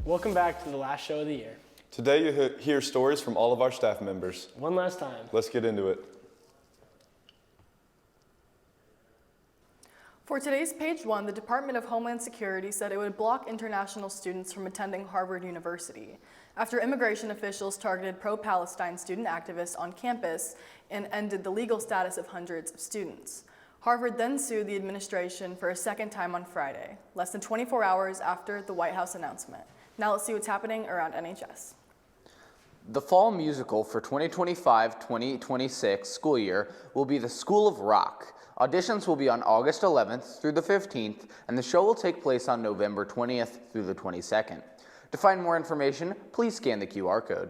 Welcome back to the last show of the year. Today you hear stories from all of our staff members. One last time. Let's get into it. For today's page one, the Department of Homeland Security said it would block international students from attending Harvard University after immigration officials targeted pro-Palestine student activists on campus and ended the legal status of hundreds of students. Harvard then sued the administration for a second time on Friday, less than 24 hours after the White House announcement. Now let's see what's happening around NHS. The fall musical for 2025-2026 school year will be The School of Rock. Auditions will be on August 11th through the 15th, and the show will take place on November 20th through the 22nd. To find more information, please scan the QR code.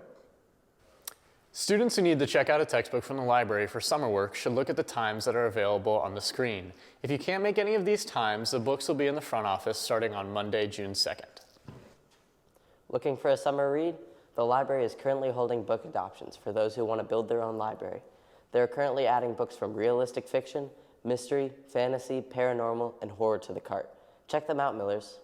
Students who need to check out a textbook from the library for summer work should look at the times that are available on the screen. If you can't make any of these times, the books will be in the front office starting on Monday, June 2nd. Looking for a summer read? The library is currently holding book adoptions for those who want to build their own library. They are currently adding books from realistic fiction, mystery, fantasy, paranormal, and horror to the cart. Check them out, Millers.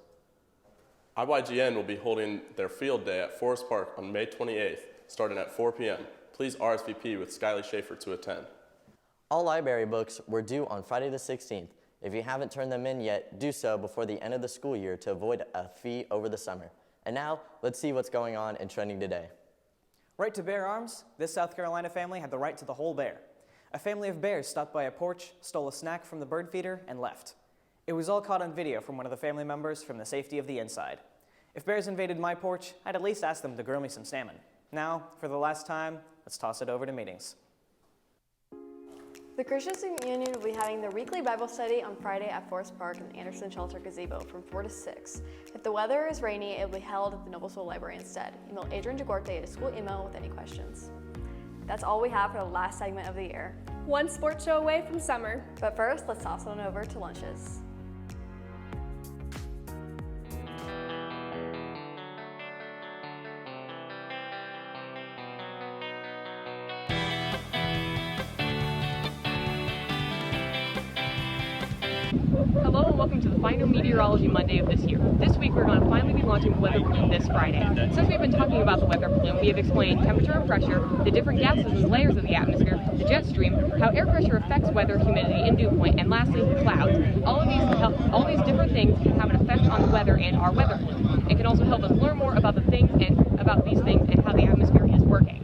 IYGN will be holding their field day at Forest Park on May 28th, starting at 4 p.m. Please RSVP with Skyly Schaefer to attend. All library books were due on Friday the 16th. If you haven't turned them in yet, do so before the end of the school year to avoid a fee over the summer. And now, let's see what's going on and trending today. Right to bear arms, this South Carolina family had the right to the whole bear. A family of bears stopped by a porch, stole a snack from the bird feeder, and left. It was all caught on video from one of the family members from the safety of the inside. If bears invaded my porch, I'd at least ask them to grill me some salmon. Now, for the last time, let's toss it over to meetings. The Christian Student Union will be having their weekly Bible study on Friday at Forest Park in Anderson Shelter Gazebo from 4 to 6. If the weather is rainy, it will be held at the Noblesville Library instead. Email Adrian Jagorte at a school email with any questions. That's all we have for the last segment of the year. One sports show away from summer. But first, let's toss on over to lunches. Hello and welcome to the final Meteorology Monday of this year. This week we're going to finally be launching the weather balloon this Friday. Since we've been talking about the weather balloon, we have explained temperature and pressure, the different gases and layers of the atmosphere, the jet stream, how air pressure affects weather, humidity, and dew point, and lastly, clouds. All these different things can have an effect on the weather and our weather balloon. It can also help us learn more about these things and how the atmosphere is working.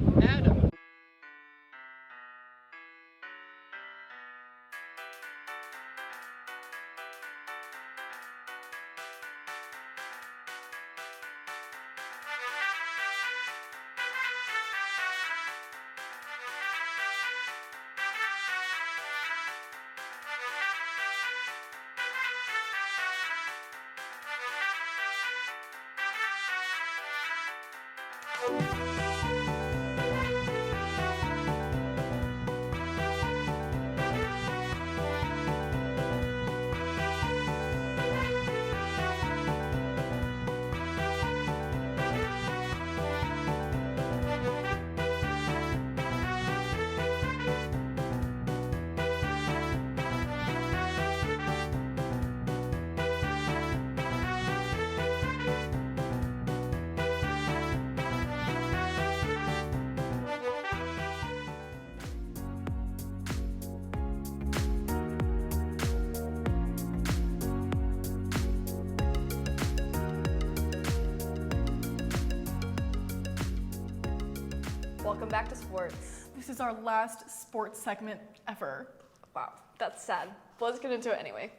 Welcome back to sports. This is our last sports segment ever. Wow, that's sad. But let's get into it anyway.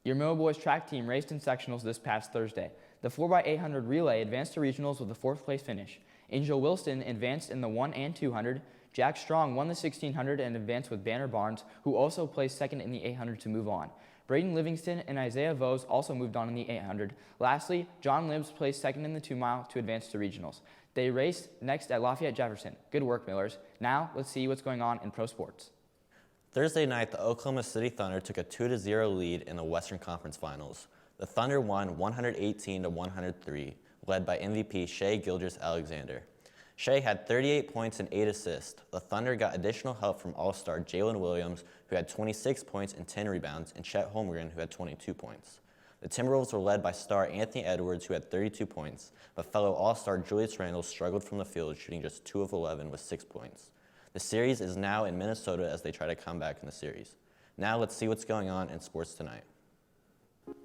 Your Mill Boys track team raced in sectionals this past Thursday. The 4x800 relay advanced to regionals with a 4th place finish. Angel Wilson advanced in the 1 and 200. Jack Strong won the 1600 and advanced with Banner Barnes, who also placed second in the 800 to move on. Braden Livingston and Isaiah Vose also moved on in the 800. Lastly, John Libbs placed second in the 2-mile to advance to regionals. They raced next at Lafayette Jefferson. Good work, Millers. Now, let's see what's going on in pro sports. Thursday night, the Oklahoma City Thunder took a 2-0 lead in the Western Conference Finals. The Thunder won 118-103, led by MVP Shai Gilgeous-Alexander. Shai had 38 points and 8 assists. The Thunder got additional help from All-Star Jalen Williams, who had 26 points and 10 rebounds, and Chet Holmgren, who had 22 points. The Timberwolves were led by star Anthony Edwards, who had 32 points, but fellow All-Star Julius Randle struggled from the field, shooting just 2 of 11 with 6 points. The series is now in Minnesota as they try to come back in the series. Now let's see what's going on in sports tonight.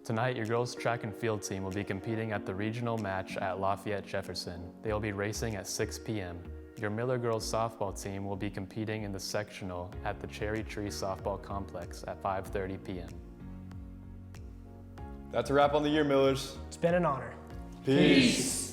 Tonight, your girls' track and field team will be competing at the regional match at Lafayette Jefferson. They will be racing at 6 p.m. Your Miller girls' softball team will be competing in the sectional at the Cherry Tree Softball Complex at 5:30 p.m. That's a wrap on the year, Millers. It's been an honor. Peace.